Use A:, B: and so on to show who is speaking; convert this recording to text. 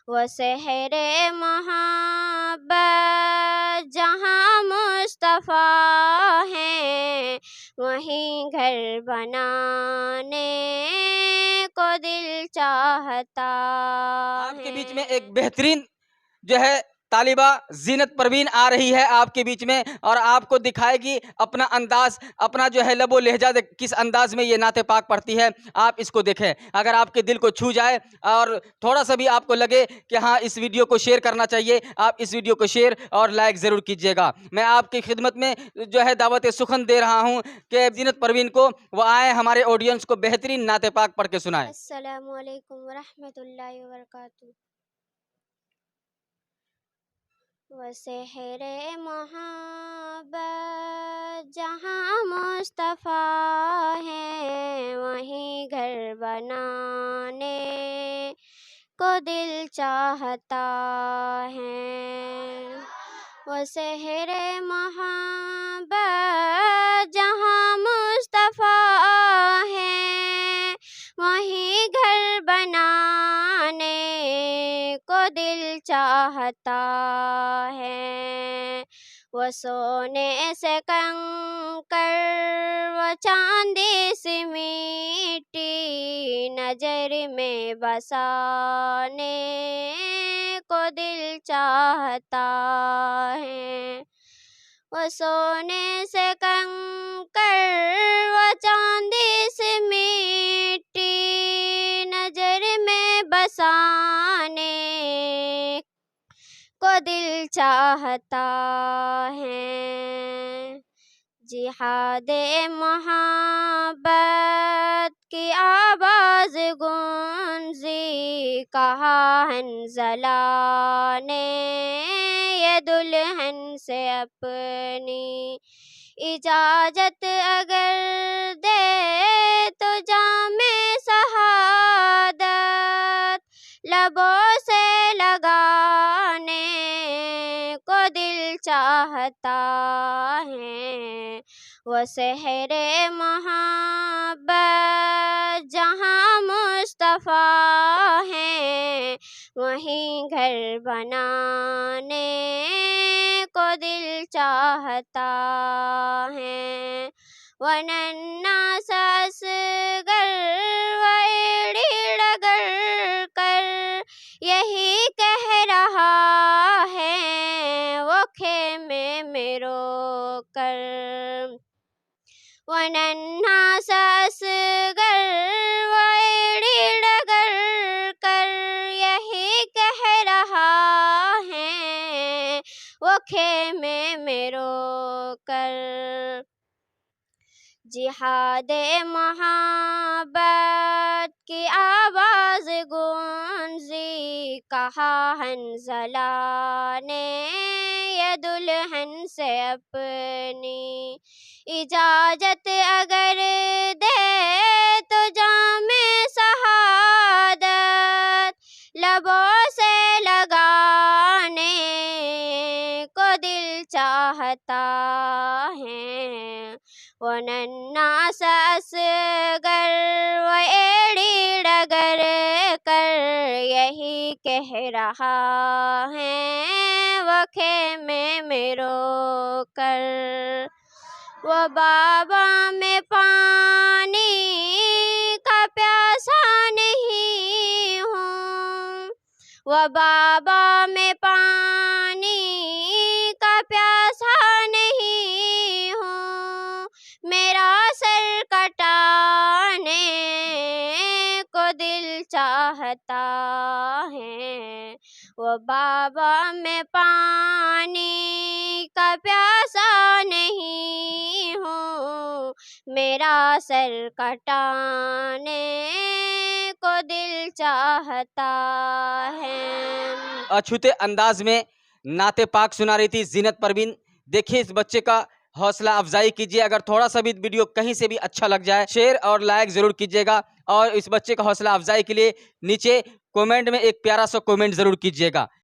A: वो शहरे मोहब्बत जहाँ मुस्तफ़ा है, वहीं घर बनाने को दिल चाहता
B: आपके
A: है।
B: बीच में एक बेहतरीन जो है तालिबा जीनत परवीन आ रही है आपके बीच में, और आपको दिखाएगी अपना अंदाज, अपना जो है लबो लहजा किस अंदाज में ये नाते पाक पढ़ती है। आप इसको देखें, अगर आपके दिल को छू जाए और थोड़ा सा भी आपको लगे कि हाँ इस वीडियो को शेयर करना चाहिए, आप इस वीडियो को शेयर और लाइक ज़रूर कीजिएगा। मैं आपकी खिदमत में जो है दावत सुखन दे रहा हूँ कि जीनत परवीन को वो आए हमारे ऑडियंस को बेहतरीन नाते पाक पढ़ के सुनाएं।
A: अस्सलामु अलैकुम वरहमतुल्लाहि वबरकातुहू। वो शहरे मोहब्बत जहाँ मुस्तफ़ा है, वहीं घर बनाने को दिल चाहता है। वो शहरे मोहब्बत जहाँ मुस्तफ़ा है, वहीं घर बनाने को दिल चाहता है। वो सोने से कंकर, वो चांदी से मिट्टी, नजर में बसाने को दिल चाहता है। वो सोने से कंकर, वो चांदी से मिट्टी, नजर में बसाने को दिल चाहता है। जिहादे मोहब्बत की आवाज़ गूंजी, कहा हंज़ला ने ये दुल्हन से अपनी, इजाज़त अगर दे तो जामे शहादत लबों से लगाने को दिल चाहता है। वो शहरे मोहब्बत जहाँ मुस्तफ़ा है, वहीं घर बनाने को दिल चाहता है। वो नन्ना सा असगर, वो एड़ी डगर कर यही कह रहा है, वो खेमे में रो कर। वो नन्हा सा असगर, वो एड़ी डगर कर यही कह रहा है, वो खेमे में रो कर। जिहादे मोहब्बत की आवाज़ गूंजी, कहा हंज़ला ने ये दुल्हन से अपनी, इजाज़त अगर दे तो जामे शहादत लबों से लगाने को दिल चाहता है। वो नन्ना सा असगर, वो एड़ी डगर कर यही कह रहा है, वो खेमे में रो कर। वो बाबा में पानी का प्यासा नहीं हूँ, वो बाबा में पानी का प्यासा नहीं हूँ, मेरा सर कटाने को दिल चाहता है। वो बाबा में पानी का प्यासा नहीं हूँ, मेरा सर कटाने को दिल चाहता है।
B: अछूते अंदाज में नाते पाक सुना रही थी जीनत परवीन। देखिए इस बच्चे का हौसला अफजाई कीजिए। अगर थोड़ा सा भी वीडियो कहीं से भी अच्छा लग जाए, शेयर और लाइक ज़रूर कीजिएगा, और इस बच्चे का हौसला अफजाई के लिए नीचे कमेंट में एक प्यारा सा कमेंट ज़रूर कीजिएगा।